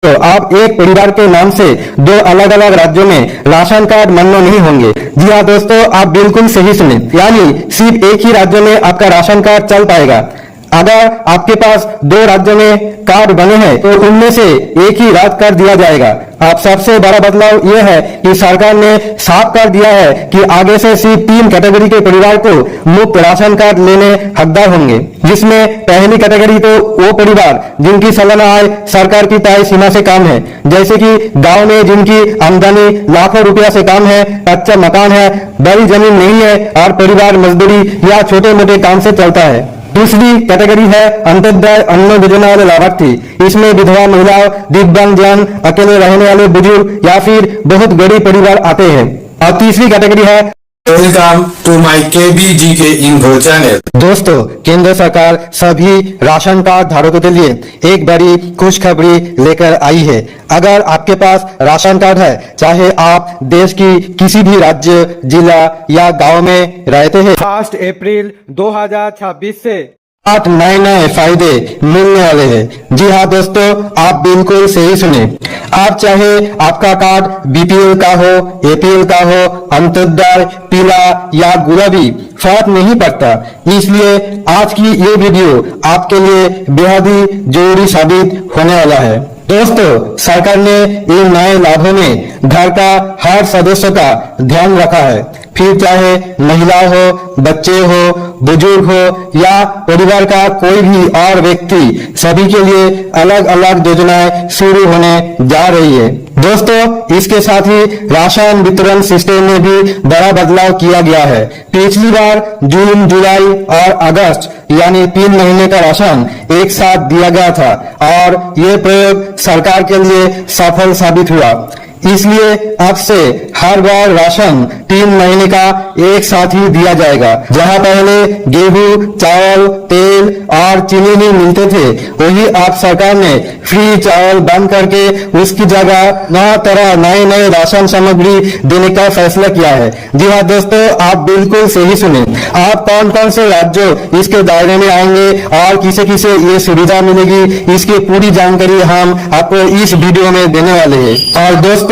तो आप एक परिवार के नाम से दो अलग अलग राज्यों में राशन कार्ड मन्नो नहीं होंगे। जी हाँ दोस्तों, आप बिल्कुल सही सुने, यानी सिर्फ एक ही राज्य में आपका राशन कार्ड चल पाएगा। अगर आपके पास दो राज्यों में कार्ड बने हैं तो उनमें से एक ही राज्य कर दिया जाएगा। अब सबसे बड़ा बदलाव यह है कि सरकार ने साफ कर दिया है कि आगे से सिर्फ 3 कैटेगरी के परिवार को मुफ्त राशन कार्ड लेने हकदार होंगे, जिसमें पहली कैटेगरी तो वो परिवार जिनकी सालाना आय सरकार की तय सीमा से कम है, जैसे कि गांव में जिनकी आमदनी लाखों रुपया से कम है, कच्चा मकान है, बड़ी जमीन नहीं है और परिवार मजदूरी या छोटे मोटे काम से चलता है। दूसरी कैटेगरी है अंत्योदय अन्न योजना वाले लाभार्थी। इसमें विधवा महिलाओं, दिव्यांगजन, अकेले रहने वाले बुजुर्ग या फिर बहुत गरीब परिवार आते हैं। और तीसरी कैटेगरी है welcome to my KBGK info channel. दोस्तों, केंद्र सरकार सभी राशन कार्ड धारकों के लिए एक बड़ी खुशखबरी लेकर आई है। अगर आपके पास राशन कार्ड है, चाहे आप देश की किसी भी राज्य, जिला या गांव में रहते हैं, 1 अप्रैल 2026 से 8 नए फायदे मिलने वाले हैं। जी हाँ दोस्तों, आप बिल्कुल सही सुने। आप चाहे आपका कार्ड बीपीएल का हो, एपीएल का हो, अंत्योदय, पीला या गुलाबी, फर्क नहीं पड़ता। इसलिए आज की ये वीडियो आपके लिए बेहद ही जरूरी साबित होने वाला है। दोस्तों, सरकार ने इन नए लाभों में घर का हर सदस्य का ध्यान रखा है, फिर चाहे महिला हो, बच्चे हो, बुजुर्ग हो या परिवार का कोई भी और व्यक्ति, सभी के लिए अलग अलग योजनाएं शुरू होने जा रही है। दोस्तों, इसके साथ ही राशन वितरण सिस्टम में भी बड़ा बदलाव किया गया है। पिछली बार जून, जुलाई और अगस्त यानी 3 महीने का राशन एक साथ दिया गया था और ये प्रयोग सरकार के लिए सफल साबित हुआ। इसलिए अब से हर बार राशन 3 महीने का एक साथ ही दिया जाएगा। जहां पहले गेहूं, चावल, तेल और चीनी नहीं मिलते थे, वही अब सरकार ने फ्री चावल बंद करके उसकी जगह 9 तरह नए राशन सामग्री देने का फैसला किया है। जी हाँ दोस्तों, आप बिल्कुल सही सुने। आप कौन कौन से राज्यों इसके दायरे में आएंगे और किसे किसे ये सुविधा मिलेगी, इसकी पूरी जानकारी हम आपको इस वीडियो में देने वाले हैं। और दोस्तों,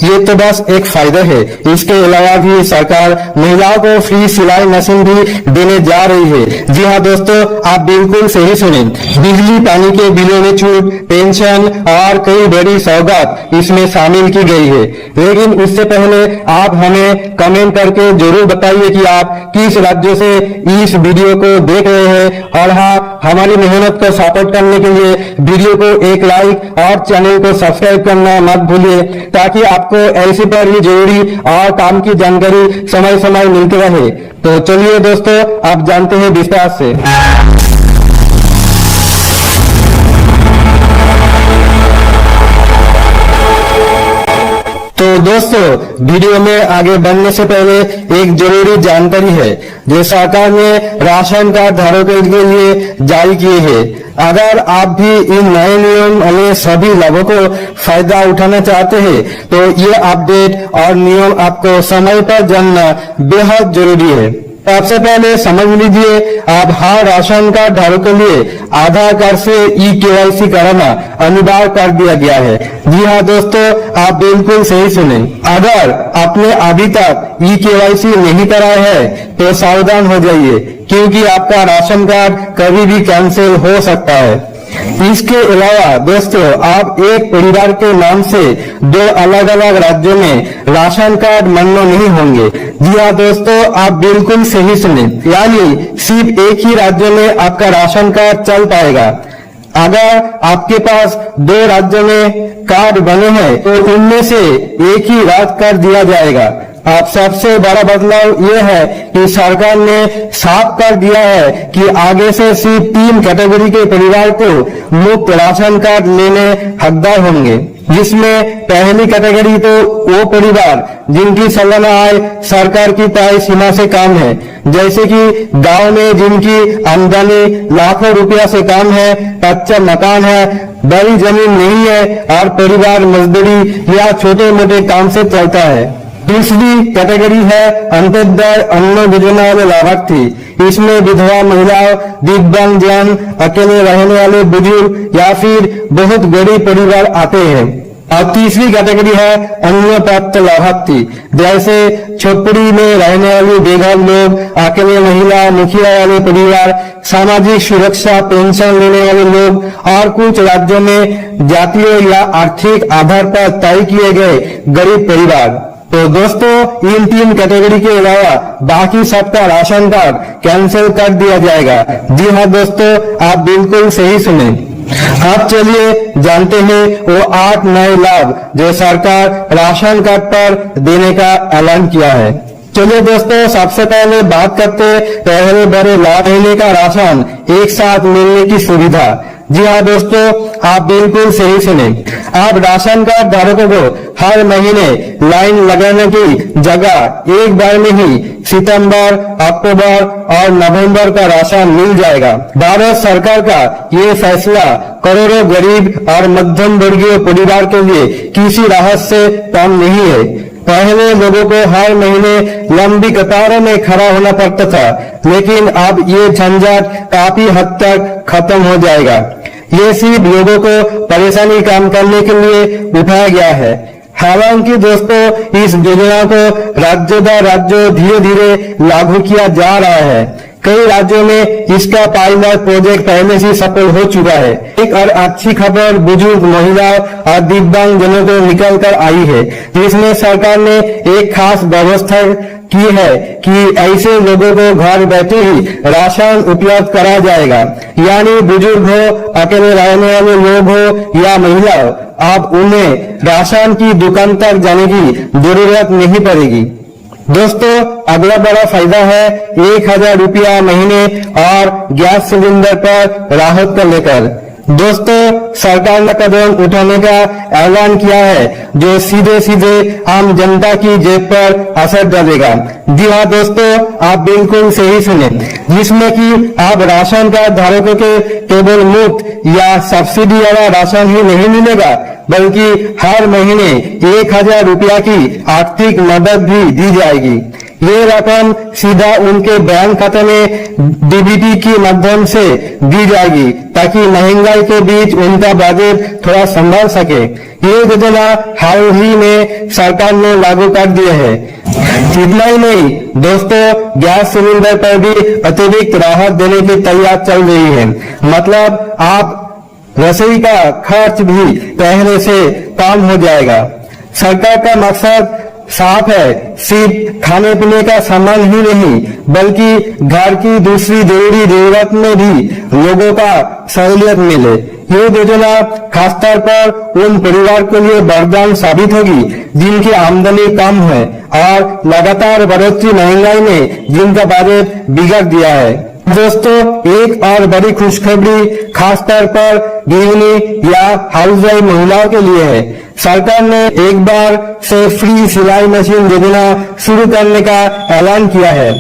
ये तो बस एक फायदा है, इसके अलावा भी सरकार महिलाओं को फ्री सिलाई मशीन भी देने जा रही है। जी हाँ दोस्तों, आप बिल्कुल सही सुने। बिजली पानी के बिलों में छूट, पेंशन और कई बड़ी सौगात इसमें शामिल की गई है। लेकिन उससे पहले आप हमें कमेंट करके जरूर बताइए कि आप किस राज्य से इस वीडियो को देख रहे हैं। और हाँ, हमारी मेहनत को सपोर्ट करने के लिए वीडियो को एक लाइक और चैनल को सब्सक्राइब करना मत भूलिए, ताकि आपको ऐसी पर ही जरूरी और काम की जानकारी समय समय मिलती रहे। तो चलिए दोस्तों, आप जानते हैं विस्तार से। तो दोस्तों, वीडियो में आगे बढ़ने से पहले एक जरूरी जानकारी है जो सरकार ने राशन कार्ड धारकों के लिए जारी किए हैं। अगर आप भी इन नए नियम वाले सभी लाभों को फायदा उठाना चाहते हैं तो ये अपडेट और नियम आपको समय पर जानना बेहद जरूरी है। सबसे पहले समझ लीजिए, आप हर राशन कार्ड धारक के लिए आधार कार्ड से ई-केवाईसी कराना अनिवार्य कर दिया गया है। जी हाँ दोस्तों, आप बिल्कुल सही सुने। अगर आपने अभी तक ई-केवाईसी नहीं कराया है तो सावधान हो जाइए, क्योंकि आपका राशन कार्ड कभी भी कैंसिल हो सकता है। इसके अलावा दोस्तों, आप एक परिवार के नाम से 2 अलग अलग राज्यों में राशन कार्ड मन्नो नहीं होंगे। जी हाँ दोस्तों, आप बिल्कुल सही सुने, यानी सिर्फ एक ही राज्य में आपका राशन कार्ड चल पाएगा। अगर आपके पास 2 राज्यों में कार्ड बने हैं तो उनमें से एक ही राज्य कर दिया जाएगा। अब सबसे बड़ा बदलाव यह है कि सरकार ने साफ कर दिया है कि आगे से सिर्फ 3 कैटेगरी के परिवार को मुफ्त राशन कार्ड लेने हकदार होंगे, जिसमें पहली कैटेगरी तो वो परिवार जिनकी सालाना आय सरकार की तय सीमा से कम है, जैसे कि गांव में जिनकी आमदनी लाखों रुपया से कम है, कच्चा मकान है, बड़ी जमीन नहीं है और परिवार मजदूरी या छोटे मोटे काम से चलता है। दूसरी कैटेगरी है अंत्योदय अन्न योजना वाले लाभार्थी। इसमें विधवा महिलाओं, दिव्यांगजन, अकेले रहने वाले बुजुर्ग या फिर बहुत गरीब परिवार आते हैं। और तीसरी कैटेगरी है अन्य प्राप्त लाभार्थी, जैसे झोपड़ी में रहने वाले बेघर लोग, अकेले महिला, मुखिया वाले परिवार, सामाजिक सुरक्षा पेंशन लेने वाले लोग और कुछ राज्यों में जातीय या आर्थिक आधार पर तय किए गए गरीब परिवार। तो दोस्तों, इन तीन कैटेगरी के अलावा बाकी सबका राशन कार्ड कैंसिल कर दिया जाएगा। जी हाँ दोस्तों, आप बिल्कुल सही सुने। अब चलिए जानते हैं वो 8 नए लाभ जो सरकार राशन कार्ड पर देने का ऐलान किया है। चलिए दोस्तों, सबसे पहले बात करते हैं पहले बड़े लाभ लेने का राशन एक साथ मिलने की सुविधा। जी हाँ दोस्तों, आप बिल्कुल सही सुने। आप राशन कार्ड धारकों को हर महीने लाइन लगाने की जगह एक बार में ही सितंबर, अक्टूबर और नवंबर का राशन मिल जाएगा। भारत सरकार का ये फैसला करोड़ों गरीब और मध्यम वर्गीय परिवार के लिए किसी राहत से कम नहीं है। पहले लोगों को हर महीने लंबी कतारों में खड़ा होना पड़ता था, लेकिन अब ये झंझट काफी हद तक खत्म हो जाएगा। ये सिर्फ लोगों को परेशानी कम करने के लिए उठाया गया है। हालांकि दोस्तों, इस योजना को राज्य दर राज्य धीरे धीरे लागू किया जा रहा है। कई राज्यों में इसका पायलट प्रोजेक्ट पहले से सफल हो चुका है। एक और अच्छी खबर बुजुर्ग महिलाओं और दिव्यांग जनों को निकल कर आई है, जिसमें सरकार ने एक खास व्यवस्था की है कि ऐसे लोगों को घर बैठे ही राशन उपलब्ध कराया जाएगा। यानी बुजुर्ग हो, अकेले रहने वाले लोग हो या महिला हो, अब उन्हें राशन की दुकान तक जाने की जरूरत नहीं पड़ेगी। दोस्तों, अगला बड़ा फायदा है 1000 रुपया महीने और गैस सिलेंडर पर राहत को लेकर। दोस्तों, सरकार ने कदम उठाने का ऐलान किया है जो सीधे सीधे आम जनता की जेब पर असर डालेगा। जी हाँ दोस्तों, आप बिल्कुल सही सुने, जिसमें कि अब राशन कार्ड धारकों के केवल मुफ्त या सब्सिडी वाला राशन ही नहीं मिलेगा, बल्कि हर महीने 1000 रुपया की आर्थिक मदद भी दी जाएगी। ये रकम सीधा उनके बैंक खाते में डीबीटी के माध्यम से दी जाएगी, ताकि महंगाई के बीच उनका बजट थोड़ा संभाल सके। ये योजना हाल ही में सरकार ने लागू कर दिया है। इतना ही नहीं दोस्तों, गैस सिलेंडर पर भी अतिरिक्त राहत देने की तैयारी चल रही है। मतलब आप रसोई का खर्च भी पहले से कम हो जाएगा। सरकार का मकसद साफ है, सिर्फ खाने पीने का सामान ही नहीं, बल्कि घर की दूसरी जरूरी जरूरत में भी लोगों का सहूलियत मिले। ये योजना खासतौर पर उन परिवार के लिए वरदान साबित होगी जिनकी आमदनी कम है और लगातार बढ़ती महंगाई ने जिनका बजट बिगड़ दिया है। दोस्तों, एक और बड़ी खुशखबरी खासतौर पर गृहिणी या हाउसवाइफ महिलाओं के लिए है। सरकार ने एक बार से फ्री सिलाई मशीन योजना शुरू करने का ऐलान किया है।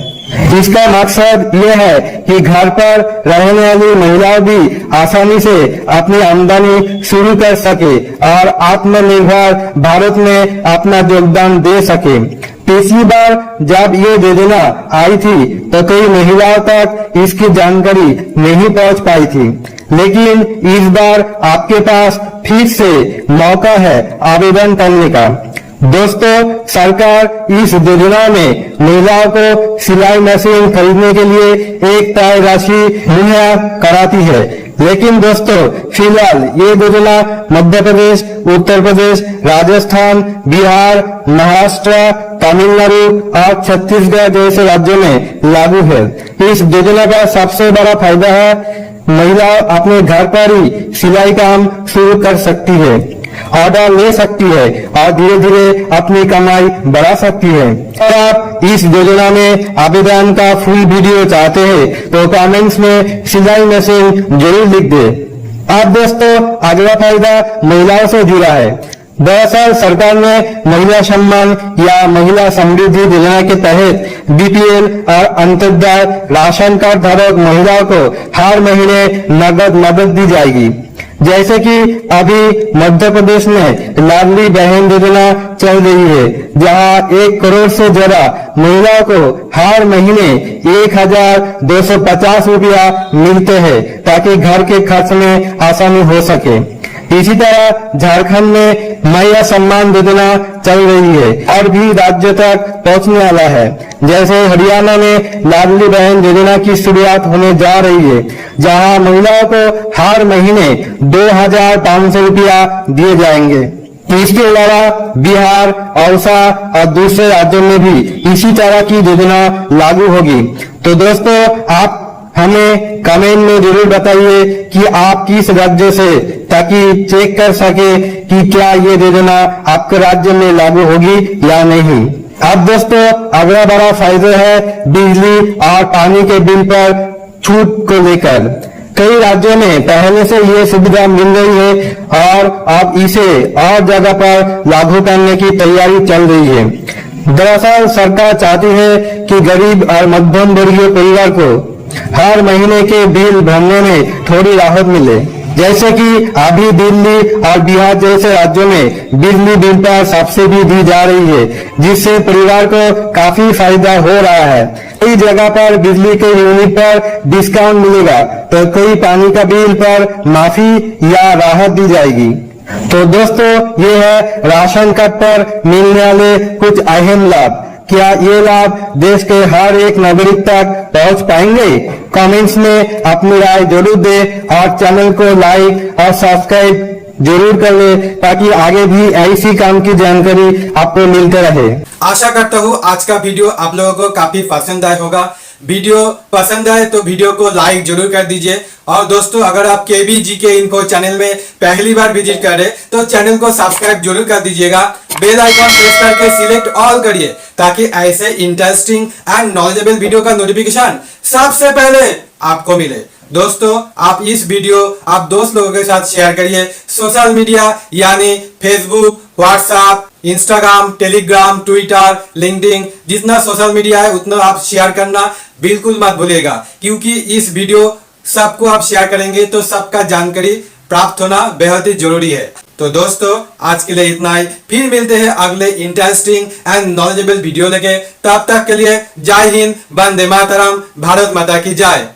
इसका मकसद ये है कि घर पर रहने वाली महिलाएं भी आसानी से अपनी आमदनी शुरू कर सके और आत्मनिर्भर भारत में अपना योगदान दे सके। पिछली बार जब ये योजना आई थी तो कई महिलाओं तक इसकी जानकारी नहीं पहुंच पाई थी, लेकिन इस बार आपके पास फिर से मौका है आवेदन करने का। दोस्तों, सरकार इस योजना में महिलाओं को सिलाई मशीन खरीदने के लिए एक तय राशि मुहैया कराती है, लेकिन दोस्तों फिलहाल ये योजना मध्य प्रदेश, उत्तर प्रदेश, राजस्थान, बिहार, महाराष्ट्र, तमिलनाडु और छत्तीसगढ़ जैसे राज्यों में लागू है। इस योजना का सबसे बड़ा फायदा है महिला अपने घर पर ही सिलाई काम शुरू कर सकती है, ऑर्डर ले सकती है और धीरे धीरे अपनी कमाई बढ़ा सकती है। अगर आप इस योजना में आवेदन का फुल वीडियो चाहते हैं तो कमेंट्स में सिलाई मशीन जरूर लिख दे। अब दोस्तों, अगला फायदा महिलाओं से जुड़ा है। दरअसल सरकार ने महिला सम्मान या महिला समृद्धि योजना के तहत बीपीएल और अंत्योदय राशन कार्ड धारक महिलाओं को हर महीने नगद मदद दी जाएगी। जैसे कि अभी मध्य प्रदेश में लाडली बहन योजना चल रही है, जहां 1 करोड़ से ज्यादा महिलाओं को हर महीने 1250 रुपया मिलते हैं ताकि घर के खर्च में आसानी हो सके। इसी तरह झारखंड में महिला सम्मान योजना चल रही है और भी राज्य तक पहुंचने वाला है। जैसे हरियाणा में लाडली बहन योजना की शुरुआत होने जा रही है, जहां महिलाओं को हर महीने 2500 रुपया दिए जाएंगे। इसके अलावा बिहार, ओडिशा और दूसरे राज्यों में भी इसी तरह की योजना लागू होगी। तो दोस्तों, आप हमें कमेंट में जरूर बताइए कि आप किस राज्य से, ताकि चेक कर सके कि क्या ये योजना आपके राज्य में लागू होगी या नहीं। अब दोस्तों, अगला बड़ा फायदा है बिजली और पानी के बिल पर छूट को लेकर। कई राज्यों में पहले से ये सुविधा मिल रही है और अब इसे और जगह पर लागू करने की तैयारी चल रही है। दरअसल सरकार चाहती है कि गरीब और मध्यम वर्गीय परिवार को हर महीने के बिल भरने में थोड़ी राहत मिले। जैसे कि अभी दिल्ली और बिहार जैसे राज्यों में बिजली बिल पर सब्सिडी दी जा रही है, जिससे परिवार को काफी फायदा हो रहा है। कई जगह पर बिजली के यूनिट पर डिस्काउंट मिलेगा, तो कई पानी का बिल पर माफी या राहत दी जाएगी। तो दोस्तों, ये है राशन कार्ड पर मिलने वाले कुछ अहम लाभ। क्या ये लाभ देश के हर एक नागरिक तक पहुंच पाएंगे? कमेंट्स में अपनी राय जरूर दें और चैनल को लाइक और सब्सक्राइब जरूर कर ले, ताकि आगे भी ऐसी काम की जानकारी आपको मिलते रहे। आशा करता हूँ आज का वीडियो आप लोगों को काफी पसंद आया होगा। वीडियो पसंद आए तो वीडियो को लाइक जरूर कर दीजिए। और दोस्तों, अगर आप केबीजी के इन्फो चैनल में पहली बार विजिट करें तो चैनल को सब्सक्राइब जरूर कर दीजिएगा। बेल आइकॉन प्रेस करके सिलेक्ट ऑल करिए, ताकि ऐसे इंटरेस्टिंग एंड नॉलेजेबल वीडियो का नोटिफिकेशन सबसे पहले आपको मिले। दोस्तों, आप इस वीडियो आप दोस्त लोगों के साथ शेयर करिए। सोशल मीडिया यानी Facebook, WhatsApp, Instagram, Telegram, Twitter, LinkedIn, जितना सोशल मीडिया है उतना आप शेयर करना बिल्कुल मत भूलिएगा, क्योंकि इस वीडियो सबको आप शेयर करेंगे तो सबका जानकारी प्राप्त होना बेहद ही जरूरी है। तो दोस्तों, आज के लिए इतना ही। फिर मिलते हैं अगले इंटरेस्टिंग एंड नॉलेजेबल वीडियो लेके। तब तक के लिए जय हिंद, वंदे मातरम, भारत माता की जय।